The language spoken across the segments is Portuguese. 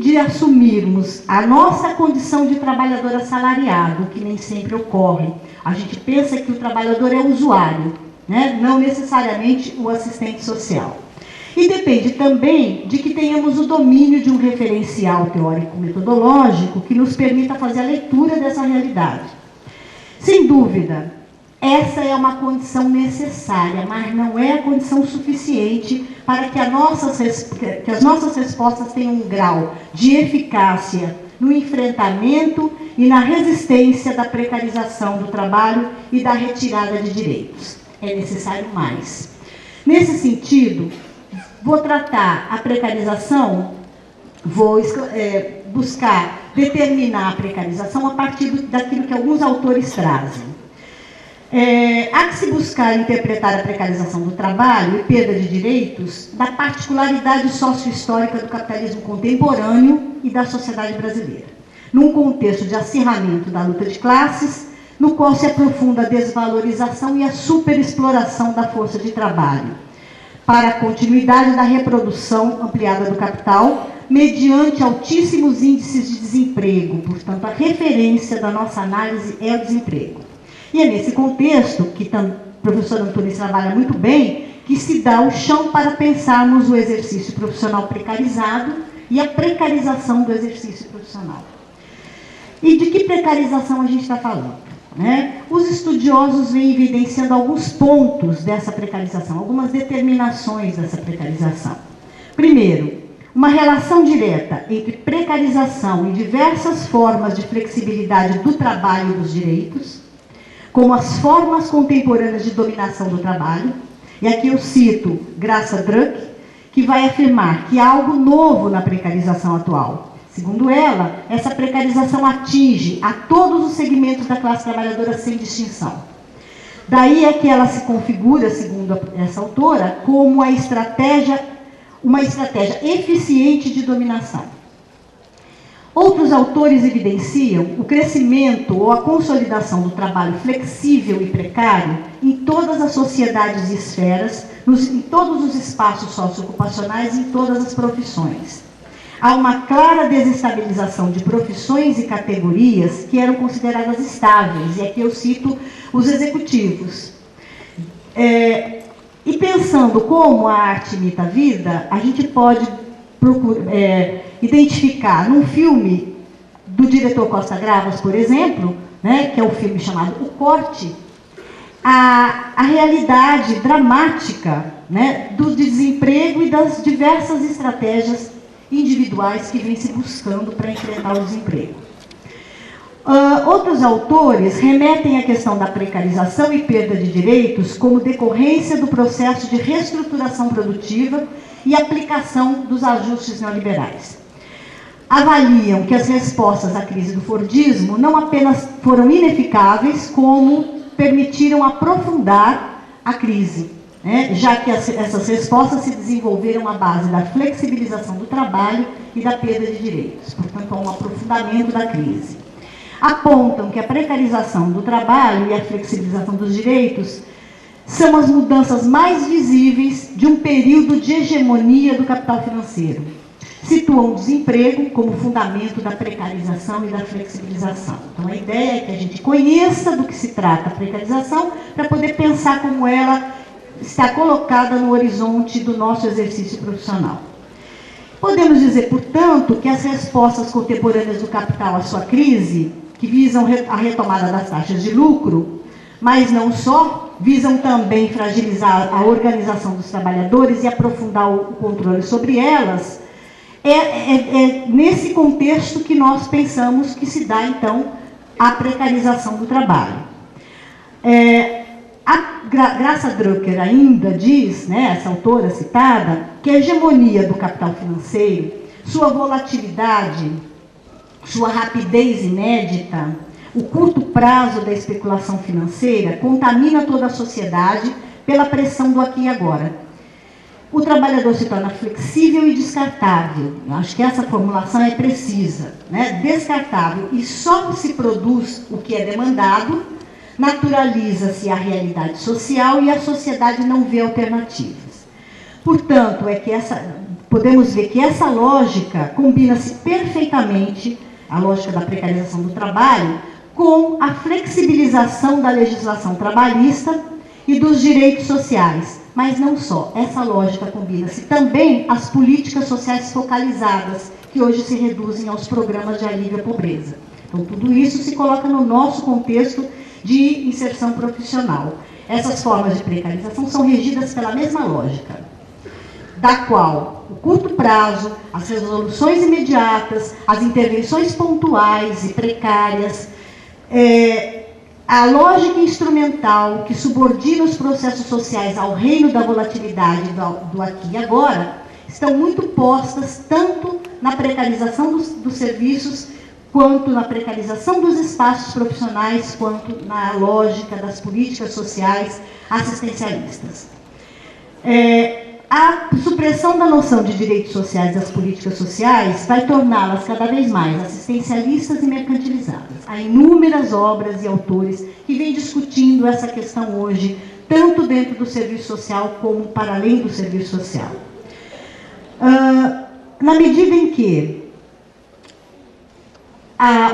de assumirmos a nossa condição de trabalhador assalariado, que nem sempre ocorre. A gente pensa que o trabalhador é o usuário, né? Não necessariamente o assistente social. E depende também de que tenhamos o domínio de um referencial teórico-metodológico que nos permita fazer a leitura dessa realidade. Sem dúvida, essa é uma condição necessária, mas não é a condição suficiente para que as nossas respostas tenham um grau de eficácia no enfrentamento e na resistência da precarização do trabalho e da retirada de direitos. É necessário mais. Nesse sentido, vou tratar a precarização, vou buscar determinar a precarização a partir daquilo que alguns autores trazem. Há que se buscar interpretar a precarização do trabalho e perda de direitos da particularidade sócio-histórica do capitalismo contemporâneo e da sociedade brasileira, num contexto de acirramento da luta de classes, no qual se aprofunda a desvalorização e a superexploração da força de trabalho, para a continuidade da reprodução ampliada do capital, mediante altíssimos índices de desemprego. Portanto, a referência da nossa análise é o desemprego. E é nesse contexto, que o professor Antunes trabalha muito bem, que se dá o chão para pensarmos o exercício profissional precarizado e a precarização do exercício profissional. E de que precarização a gente está falando? Né? Os estudiosos vêm evidenciando alguns pontos dessa precarização, algumas determinações dessa precarização. Primeiro, uma relação direta entre precarização e diversas formas de flexibilidade do trabalho e dos direitos, como as formas contemporâneas de dominação do trabalho. E aqui eu cito Graça Druck, que vai afirmar que há algo novo na precarização atual. Segundo ela, essa precarização atinge a todos os segmentos da classe trabalhadora sem distinção. Daí é que ela se configura, segundo essa autora, como uma estratégia eficiente de dominação. Outros autores evidenciam o crescimento ou a consolidação do trabalho flexível e precário em todas as sociedades e esferas, em todos os espaços socioocupacionais e em todas as profissões. Há uma clara desestabilização de profissões e categorias que eram consideradas estáveis, e aqui eu cito os executivos. E pensando como a arte imita a vida, a gente pode identificar num filme do diretor Costa Gravas, por exemplo, né, que é o filme chamado O Corte, a realidade dramática, né, do desemprego e das diversas estratégias individuais que vêm se buscando para enfrentar o desemprego. Outros autores remetem à questão da precarização e perda de direitos como decorrência do processo de reestruturação produtiva e aplicação dos ajustes neoliberais. Avaliam que as respostas à crise do Fordismo não apenas foram ineficazes, como permitiram aprofundar a crise, né? Já que essas respostas se desenvolveram à base da flexibilização do trabalho e da perda de direitos. Portanto, há um aprofundamento da crise. Apontam que a precarização do trabalho e a flexibilização dos direitos são as mudanças mais visíveis de um período de hegemonia do capital financeiro. Situam o desemprego como fundamento da precarização e da flexibilização. Então, a ideia é que a gente conheça do que se trata a precarização para poder pensar como ela está colocada no horizonte do nosso exercício profissional. Podemos dizer, portanto, que as respostas contemporâneas do capital à sua crise, que visam a retomada das taxas de lucro, mas não só, visam também fragilizar a organização dos trabalhadores e aprofundar o controle sobre elas. É nesse contexto que nós pensamos que se dá, então, a precarização do trabalho. A Graça Drucker ainda diz, né, essa autora citada, que a hegemonia do capital financeiro, sua volatilidade, sua rapidez inédita, o curto prazo da especulação financeira contamina toda a sociedade pela pressão do aqui e agora. O trabalhador se torna flexível e descartável. Eu acho que essa formulação é precisa, né? Descartável, e só se produz o que é demandado, naturaliza-se a realidade social e a sociedade não vê alternativas. Portanto, é que podemos ver que essa lógica combina-se perfeitamente, a lógica da precarização do trabalho, com a flexibilização da legislação trabalhista e dos direitos sociais. Mas não só, essa lógica combina-se também às políticas sociais focalizadas, que hoje se reduzem aos programas de alívio à pobreza. Então, tudo isso se coloca no nosso contexto de inserção profissional. Essas formas de precarização são regidas pela mesma lógica, da qual o curto prazo, as resoluções imediatas, as intervenções pontuais e precárias, a lógica instrumental que subordina os processos sociais ao reino da volatilidade do aqui e agora, estão muito postas tanto na precarização dos serviços, quanto na precarização dos espaços profissionais, quanto na lógica das políticas sociais assistencialistas. A supressão da noção de direitos sociais das políticas sociais vai torná-las cada vez mais assistencialistas e mercantilizadas. Há inúmeras obras e autores que vêm discutindo essa questão hoje, tanto dentro do serviço social como para além do serviço social. Na medida em que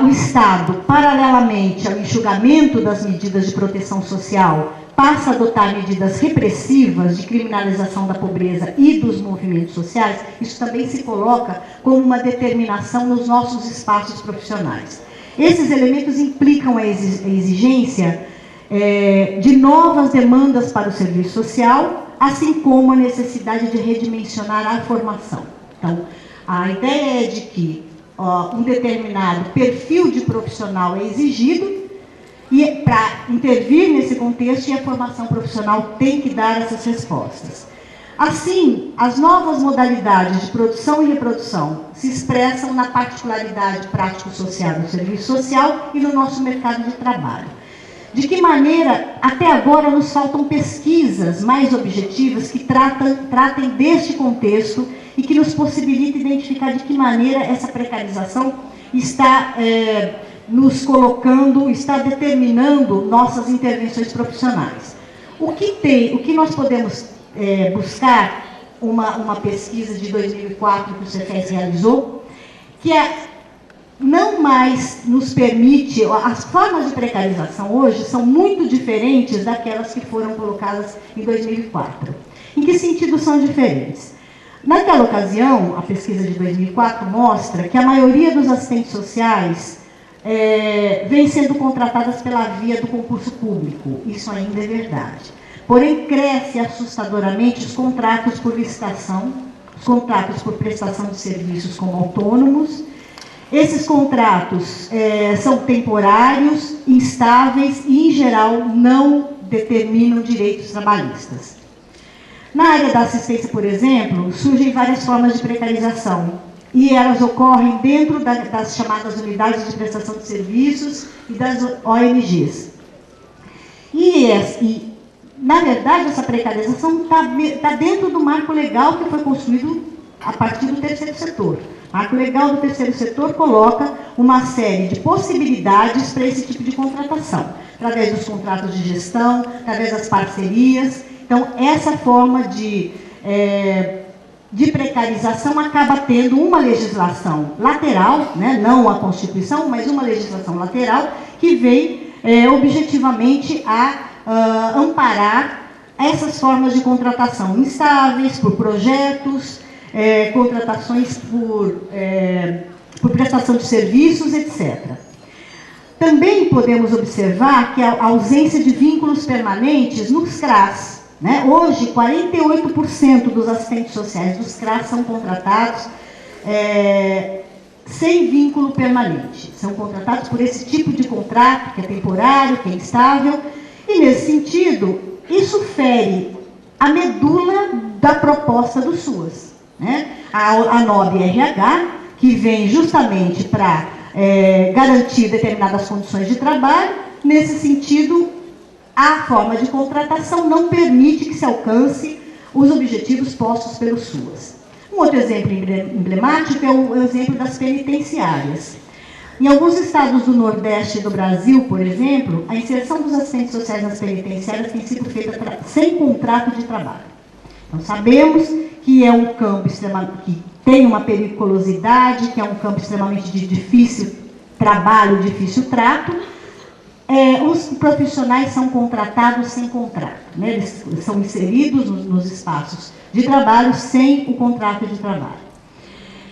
o Estado, paralelamente ao enxugamento das medidas de proteção social, passa a adotar medidas repressivas de criminalização da pobreza e dos movimentos sociais, isso também se coloca como uma determinação nos nossos espaços profissionais. Esses elementos implicam a exigência de novas demandas para o serviço social, assim como a necessidade de redimensionar a formação. Então, a ideia é de que um determinado perfil de profissional é exigido, e para intervir nesse contexto, a formação profissional tem que dar essas respostas. Assim, as novas modalidades de produção e reprodução se expressam na particularidade prático-social do serviço social e no nosso mercado de trabalho. De que maneira, até agora, nos faltam pesquisas mais objetivas que tratem deste contexto e que nos possibilitem identificar de que maneira essa precarização está nos colocando, está determinando nossas intervenções profissionais. O que nós podemos buscar, uma pesquisa de 2004 que o Cefes realizou, que não mais nos permite, as formas de precarização hoje são muito diferentes daquelas que foram colocadas em 2004. Em que sentido são diferentes? Naquela ocasião, a pesquisa de 2004 mostra que a maioria dos assistentes sociais vem sendo contratadas pela via do concurso público. Isso ainda é verdade. Porém, cresce assustadoramente os contratos por licitação, os contratos por prestação de serviços como autônomos. Esses contratos são temporários, instáveis e, em geral, não determinam direitos trabalhistas. Na área da assistência, por exemplo, surgem várias formas de precarização, e elas ocorrem dentro das chamadas unidades de prestação de serviços e das ONGs. Na verdade, essa precarização está dentro do marco legal que foi construído a partir do terceiro setor. O marco legal do terceiro setor coloca uma série de possibilidades para esse tipo de contratação, através dos contratos de gestão, através das parcerias. Então, essa forma de precarização acaba tendo uma legislação lateral, né, não a Constituição, mas uma legislação lateral que vem objetivamente a amparar essas formas de contratação instáveis, por projetos, contratações por prestação de serviços, etc. Também podemos observar que a ausência de vínculos permanentes nos CRAS. Né? Hoje, 48% dos assistentes sociais dos CRAS são contratados sem vínculo permanente. São contratados por esse tipo de contrato, que é temporário, que é instável. E, nesse sentido, isso fere a medula da proposta do SUAS. Né? A NOB-RH, que vem justamente para garantir determinadas condições de trabalho, nesse sentido, a forma de contratação não permite que se alcance os objetivos postos pelo SUAS. Um outro exemplo emblemático é o exemplo das penitenciárias. Em alguns estados do Nordeste do Brasil, por exemplo, a inserção dos assistentes sociais nas penitenciárias tem sido feita sem contrato de trabalho. Então, sabemos que é um campo que tem uma periculosidade, que é um campo extremamente de difícil trabalho, difícil trato. Os profissionais são contratados sem contrato, né? Eles são inseridos nos espaços de trabalho sem o contrato de trabalho.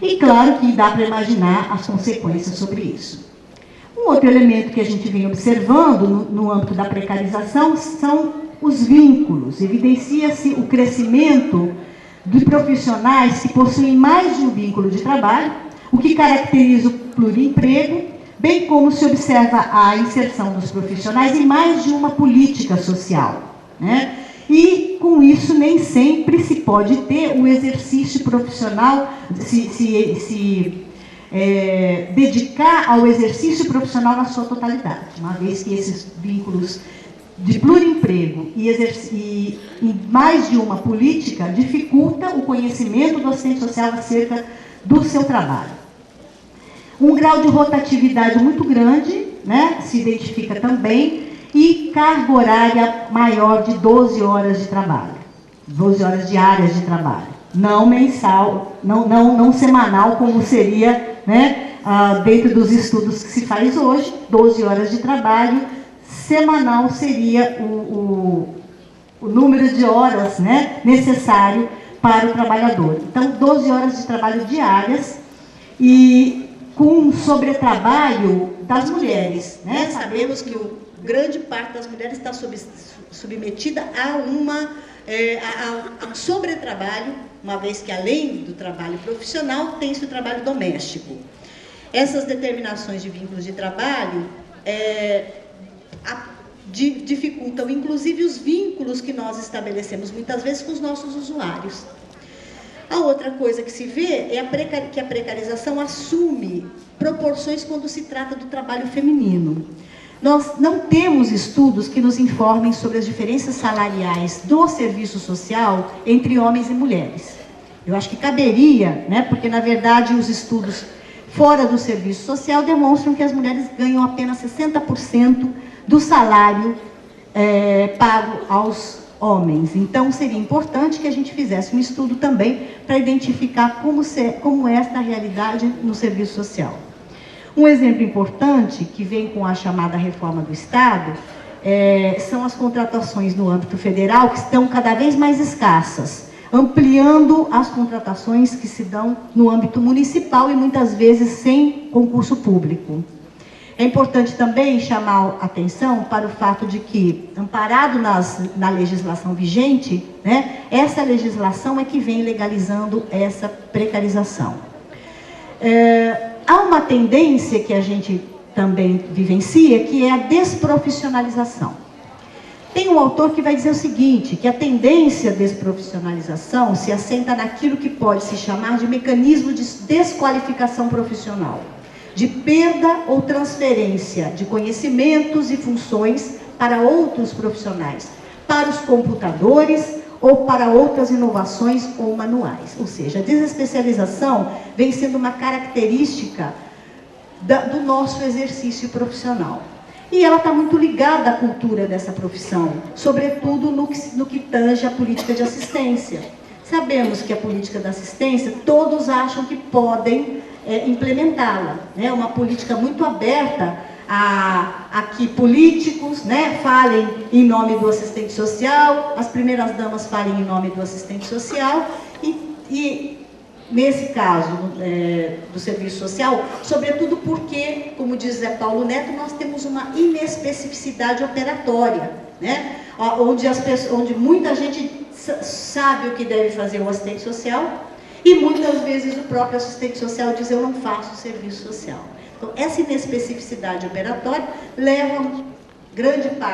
E claro que dá para imaginar as consequências sobre isso. Um outro elemento que a gente vem observando no âmbito da precarização são os vínculos. Evidencia-se o crescimento de profissionais que possuem mais de um vínculo de trabalho, o que caracteriza o plurimprego, bem como se observa a inserção dos profissionais em mais de uma política social, né? E, com isso, nem sempre se pode ter o exercício profissional, dedicar ao exercício profissional na sua totalidade, uma vez que esses vínculos de plurimprego e mais de uma política dificulta o conhecimento do assistente social acerca do seu trabalho. Um grau de rotatividade muito grande, né, se identifica também, e carga horária maior de 12 horas de trabalho, 12 horas diárias de trabalho, não mensal, não semanal, como seria, né, dentro dos estudos que se faz hoje. 12 horas de trabalho, semanal seria o número de horas, né, necessário para o trabalhador. Então, 12 horas de trabalho diárias e com sobretrabalho das mulheres, né? Sabemos que grande parte das mulheres está submetida a um sobretrabalho, uma vez que, além do trabalho profissional, tem-se o trabalho doméstico. Essas determinações de vínculos de trabalho dificultam, inclusive, os vínculos que nós estabelecemos, muitas vezes, com os nossos usuários. A outra coisa que se vê é que a precarização assume proporções quando se trata do trabalho feminino. Nós não temos estudos que nos informem sobre as diferenças salariais do serviço social entre homens e mulheres. Eu acho que caberia, né, porque, na verdade, os estudos fora do serviço social demonstram que as mulheres ganham apenas 60% do salário pago aos homens. Então, seria importante que a gente fizesse um estudo também para identificar como é esta realidade no serviço social. Um exemplo importante, que vem com a chamada reforma do Estado, são as contratações no âmbito federal, que estão cada vez mais escassas, ampliando as contratações que se dão no âmbito municipal e muitas vezes sem concurso público. É importante também chamar a atenção para o fato de que, amparado na legislação vigente, né, essa legislação é que vem legalizando essa precarização. Há uma tendência que a gente também vivencia, que é a desprofissionalização. Tem um autor que vai dizer o seguinte, que a tendência à desprofissionalização se assenta naquilo que pode se chamar de mecanismo de desqualificação profissional, de perda ou transferência de conhecimentos e funções para outros profissionais, para os computadores ou para outras inovações ou manuais. Ou seja, a desespecialização vem sendo uma característica do nosso exercício profissional. E ela está muito ligada à cultura dessa profissão, sobretudo no que tange a política de assistência. Sabemos que a política da assistência, todos acham que podem implementá-la. É uma política muito aberta a que políticos, né, falem em nome do assistente social, as primeiras damas falem em nome do assistente social e nesse caso do serviço social, sobretudo porque, como diz Zé Paulo Neto, nós temos uma inespecificidade operatória, né, onde muita gente sabe o que deve fazer o assistente social e muitas vezes o próprio assistente social diz: eu não faço serviço social. Então, essa inespecificidade operatória leva grande parte